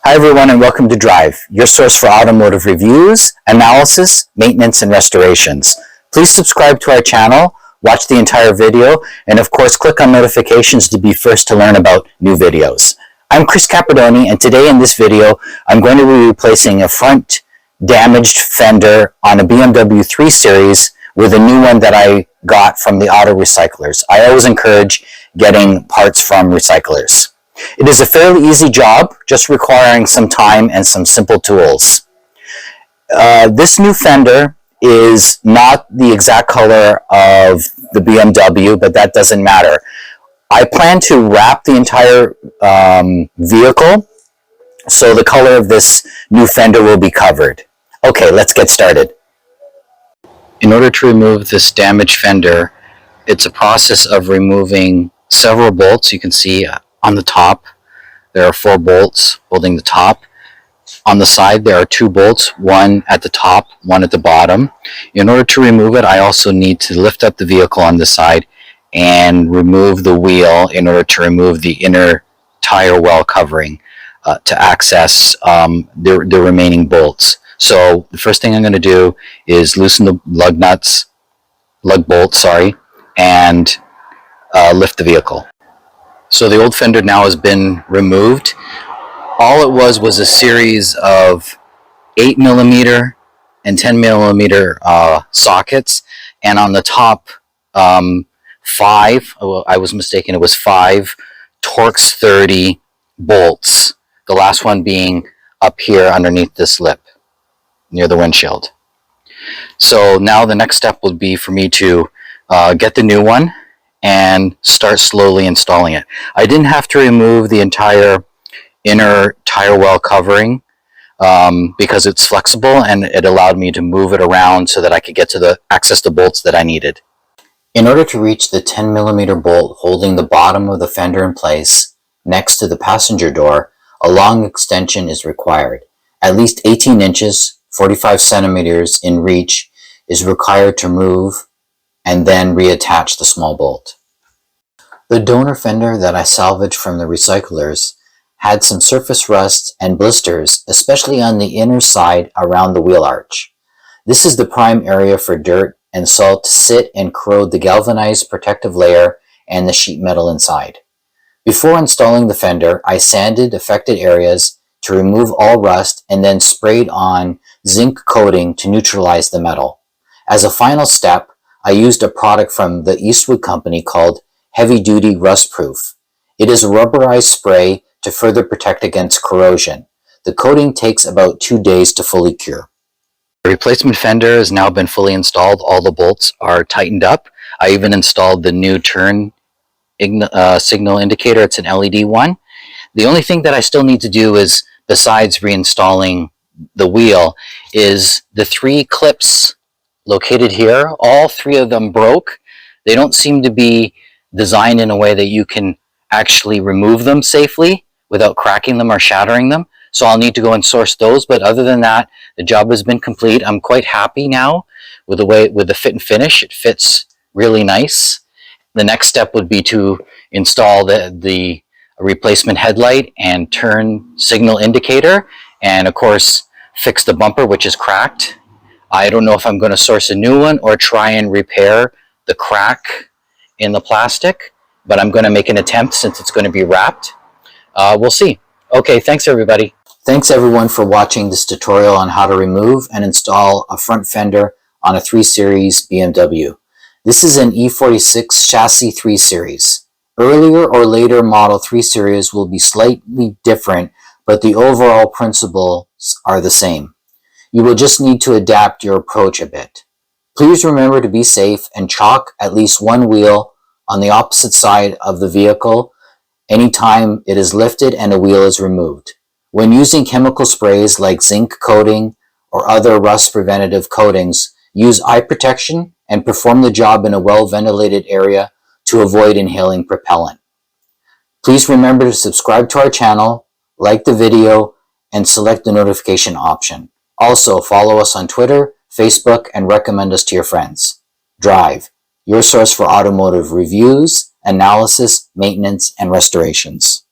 Hi everyone and welcome to Drive, your source for automotive reviews, analysis, maintenance, and restorations. Please subscribe to our channel, watch the entire video, and of course click on notifications to be first to learn about new videos. I'm Chris Capredoni, and today in this video I'm going to be replacing a front damaged fender on a BMW 3 Series with a new one that I got from the auto recyclers. I always encourage getting parts from recyclers. It is a fairly easy job, just requiring some time and some simple tools. This new fender is not the exact color of the BMW, but that doesn't matter. I plan to wrap the entire vehicle, so the color of this new fender will be covered. Okay, let's get started. In order to remove this damaged fender, it's a process of removing several bolts. You can see on the top, there are 4 bolts holding the top. On the side, there are 2 bolts, one at the top, one at the bottom. In order to remove it, I also need to lift up the vehicle on the side and remove the wheel in order to remove the inner tire well covering to access the remaining bolts. So the first thing I'm going to do is loosen the lug bolts, and lift the vehicle. So the old fender now has been removed. All it was a series of 8mm and 10mm sockets, and on the top 5, well, I was mistaken, it was 5 Torx 30 bolts, the last one being up here underneath this lip near the windshield. So now the next step would be for me to get the new one and start slowly installing it. I didn't have to remove the entire inner tire well covering because it's flexible, and it allowed me to move it around so that I could get to access the bolts that I needed. In order to reach the 10mm bolt holding the bottom of the fender in place next to the passenger door, a long extension is required. At least 18 inches, 45 centimeters in reach is required to remove and then reattach the small bolt. The donor fender that I salvaged from the recyclers had some surface rust and blisters, especially on the inner side around the wheel arch. This is the prime area for dirt and salt to sit and corrode the galvanized protective layer and the sheet metal inside. Before installing the fender, I sanded affected areas to remove all rust and then sprayed on zinc coating to neutralize the metal. As a final step, I used a product from the Eastwood company called Heavy Duty Rust Proof. It is a rubberized spray to further protect against corrosion. The coating takes about 2 days to fully cure. The replacement fender has now been fully installed. All the bolts are tightened up. I even installed the new turn signal indicator. It's an LED one. The only thing that I still need to do is, besides reinstalling the wheel, is the 3 clips located here. All 3 of them broke. They don't seem to be designed in a way that you can actually remove them safely without cracking them or shattering them. So I'll need to go and source those. But other than that, the job has been complete. I'm quite happy now with the fit and finish. It fits really nice. The next step would be to install the replacement headlight and turn signal indicator, and of course fix the bumper, which is cracked. I don't know if I'm going to source a new one or try and repair the crack in the plastic, but I'm going to make an attempt since it's going to be wrapped. We'll see. Okay, thanks everybody. Thanks everyone for watching this tutorial on how to remove and install a front fender on a 3 Series BMW. This is an E46 chassis 3 Series. Earlier or later model 3 Series will be slightly different, but the overall principles are the same. You will just need to adapt your approach a bit. Please remember to be safe and chalk at least one wheel on the opposite side of the vehicle anytime it is lifted and a wheel is removed. When using chemical sprays like zinc coating or other rust preventative coatings, use eye protection and perform the job in a well-ventilated area to avoid inhaling propellant. Please remember to subscribe to our channel, like the video, and select the notification option. Also, follow us on Twitter, Facebook, and recommend us to your friends. Drive, your source for automotive reviews, analysis, maintenance, and restorations.